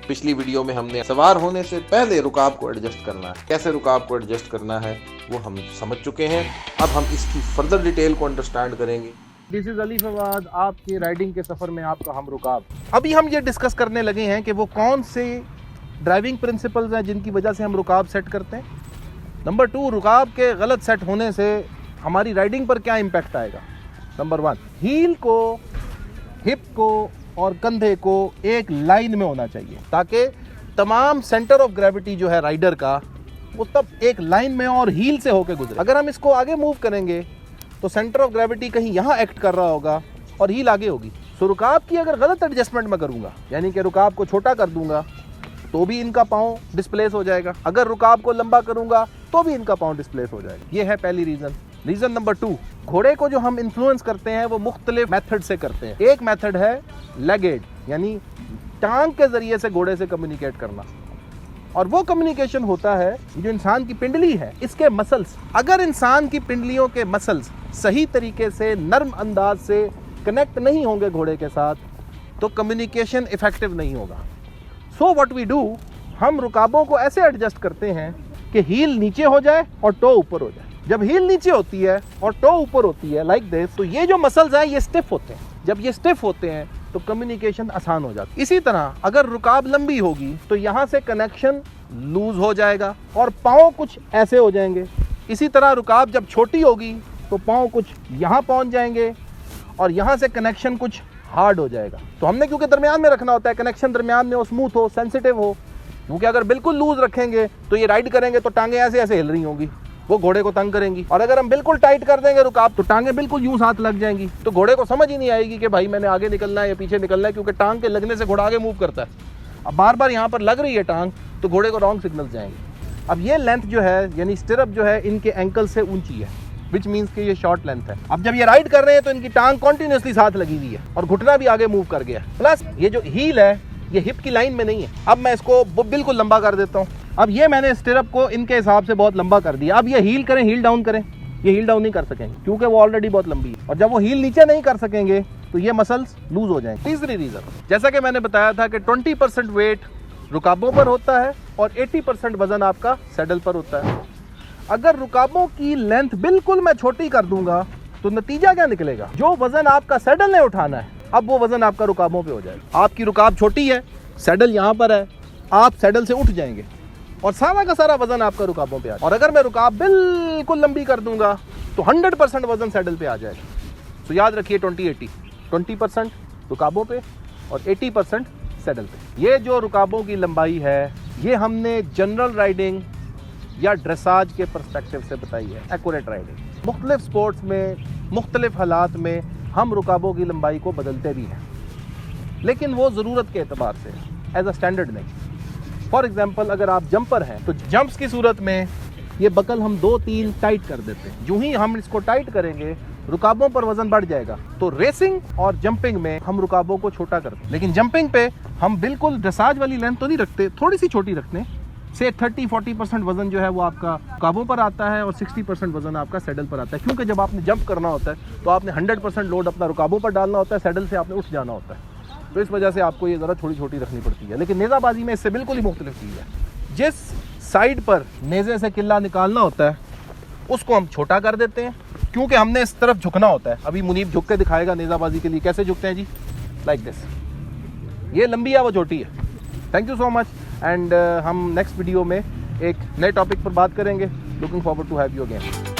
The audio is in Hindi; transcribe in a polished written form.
पिछली वीडियो में हमने सवार होने से पहले रुकाब को एडजस्ट करना है, कैसे रुकाब को एडजस्ट करना है वो हम समझ चुके हैं। अब हम इसकी फर्दर डिटेल को अंडरस्टैंड करेंगे। दिस इज अली फवाद, आपके राइडिंग के सफ़र में आपका हम रुकाब। अभी हम ये डिस्कस करने लगे हैं कि वो कौन से ड्राइविंग प्रिंसिपल्स हैं जिनकी वजह से हम रुकाब सेट करते हैं। नंबर 2, रुकाब के गलत सेट होने से हमारी राइडिंग पर क्या इम्पैक्ट आएगा। नंबर 1, हील को, हिप को और कंधे को एक लाइन में होना चाहिए ताकि तमाम सेंटर ऑफ ग्रेविटी जो है राइडर का वो तब एक लाइन में और हील से होकर गुजरे। अगर हम इसको आगे मूव करेंगे तो सेंटर ऑफ ग्रेविटी कहीं यहाँ एक्ट कर रहा होगा और हील आगे होगी। सो रुकाब की अगर गलत एडजस्टमेंट मैं करूँगा, यानी कि रुकाब को छोटा कर दूंगा तो भी इनका पाँव डिस्प्लेस हो जाएगा, अगर रुकाब को लंबा करूंगा तो भी इनका पाँव डिस्प्लेस हो जाएगा। ये है पहली रीज़न। रीज़न नंबर 2, घोड़े को जो हम इन्फ्लुएंस करते हैं वो मुख्तलिफ मेथड से करते हैं। एक मेथड है लेग एड, यानी टांग के ज़रिए से घोड़े से कम्युनिकेट करना, और वो कम्युनिकेशन होता है जो इंसान की पिंडली है इसके मसल्स। अगर इंसान की पिंडलियों के मसल्स सही तरीके से नर्म अंदाज से कनेक्ट नहीं होंगे घोड़े के साथ तो कम्युनिकेशन इफेक्टिव नहीं होगा। सो व्हाट वी डू, हम रुकाबों को ऐसे एडजस्ट करते हैं कि हील नीचे हो जाए और टो ऊपर हो जाए। जब हील नीचे होती है और टो ऊपर होती है लाइक दिस, तो ये जो मसल्स हैं ये स्टिफ होते हैं। जब ये स्टिफ होते हैं तो कम्युनिकेशन आसान हो जाती है। इसी तरह अगर रुकाब लंबी होगी तो यहाँ से कनेक्शन लूज हो जाएगा और पाँव कुछ ऐसे हो जाएंगे। इसी तरह रुकाब जब छोटी होगी तो पाँव कुछ यहाँ पहुँच जाएंगे और यहाँ से कनेक्शन कुछ हार्ड हो जाएगा। तो हमने क्योंकि दरमियान में रखना होता है, कनेक्शन दरमियान में हो, स्मूथ हो, सेंसिटिव हो, क्योंकि अगर बिल्कुल लूज रखेंगे तो ये राइड करेंगे तो टांगे ऐसे ऐसे हिल रही होंगी, वो घोड़े को तंग करेंगी। और अगर हम बिल्कुल टाइट कर देंगे रुकाब तो टांगे बिल्कुल यूं साथ लग जाएंगी, तो घोड़े को समझ ही नहीं आएगी कि भाई मैंने आगे निकलना है या पीछे निकलना है, क्योंकि टांग के लगने से घोड़ा आगे मूव करता है। अब बार बार यहाँ पर लग रही है टांग तो घोड़े को रॉन्ग सिग्नल जाएंगे। अब ये लेंथ जो है यानी स्टिरअप जो है इनके एंकल से ऊंची है, विच मीन्स कि ये शॉर्ट लेंथ है। अब जब ये राइड कर रहे हैं तो इनकी टांग कॉन्टिन्यूसली साथ लगी हुई है और घुटना भी आगे मूव कर गया। प्लस ये जो हील है ये हिप की लाइन में नहीं है। अब मैं इसको बिल्कुल लंबा कर देता हूँ। अब ये मैंने स्टिरअप को इनके हिसाब से बहुत लंबा कर दिया। अब ये हील करें, हील डाउन करें, ये हील डाउन नहीं कर सकेंगे क्योंकि वो ऑलरेडी बहुत लंबी है, और जब वो हील नीचे नहीं कर सकेंगे तो ये मसल्स लूज हो जाएंगे। तीसरी रीजन, जैसा कि मैंने बताया था कि 20% वेट रुकाबों पर होता है और 80% वजन आपका सैडल पर होता है। अगर रुकाबों की लेंथ बिल्कुल मैं छोटी कर दूंगा तो नतीजा क्या निकलेगा, जो वजन आपका सैडल ने उठाना है अब वो वजन आपका रुकाबों पे हो जाएगा। आपकी रुकाब छोटी है, सैडल यहाँ पर है, आप सैडल से उठ जाएंगे और सारा का सारा वजन आपका रुकाबों पे आ जाएगा। और अगर मैं रुकाब बिल्कुल लंबी कर दूंगा तो 100% वजन सैडल पे आ जाएगा। तो याद रखिए 20-80, 20% रुकाबों पे और 80% सैडल पे। ये जो रुकाबों की लंबाई है ये हमने जनरल राइडिंग या ड्रेसाज के पर्सपेक्टिव से बताई है, एक्यूरेट राइडिंग। मुख्तलिफ स्पोर्ट्स में मुख्तलिफ हालात में हम रुकाबों की लंबाई को बदलते भी हैं, लेकिन वो ज़रूरत के एतबार से एज अ स्टैंडर्ड नहीं। फॉर एग्जांपल अगर आप जंपर हैं तो जंप्स की सूरत में ये बकल हम 2-3 टाइट कर देते हैं। यूं ही हम इसको टाइट करेंगे रुकाबों पर वजन बढ़ जाएगा। तो रेसिंग और जंपिंग में हम रुकाबों को छोटा करते हैं, लेकिन जंपिंग पे हम बिल्कुल ड्रेसाज वाली लेंथ तो नहीं रखते, थोड़ी सी छोटी रखते हैं। से 30-40% वजन जो है वो आपका रुकाबों पर आता है और 60% वजन आपका सैडल पर आता है, क्योंकि जब आपने जंप करना होता है तो आपने 100% लोड अपना रुकाबों पर डालना होता है, सैडल से आपने उठ जाना होता है। तो इस वजह से आपको ये ज़रा छोटी छोटी रखनी पड़ती है। लेकिन नेज़ाबाजी में इससे बिल्कुल ही मुख्तलिफ चीज़ है। जिस साइड पर नेज़े से किल्ला निकालना होता है उसको हम छोटा कर देते हैं, क्योंकि हमने इस तरफ झुकना होता है। अभी मुनीब झुक के दिखाएगा नेज़ाबाजी के लिए कैसे झुकते हैं जी, लाइक दिस। ये लंबी है वो छोटी है। Thank you so much and हम नेक्स्ट वीडियो में एक नए टॉपिक पर बात करेंगे। Looking forward to have you again.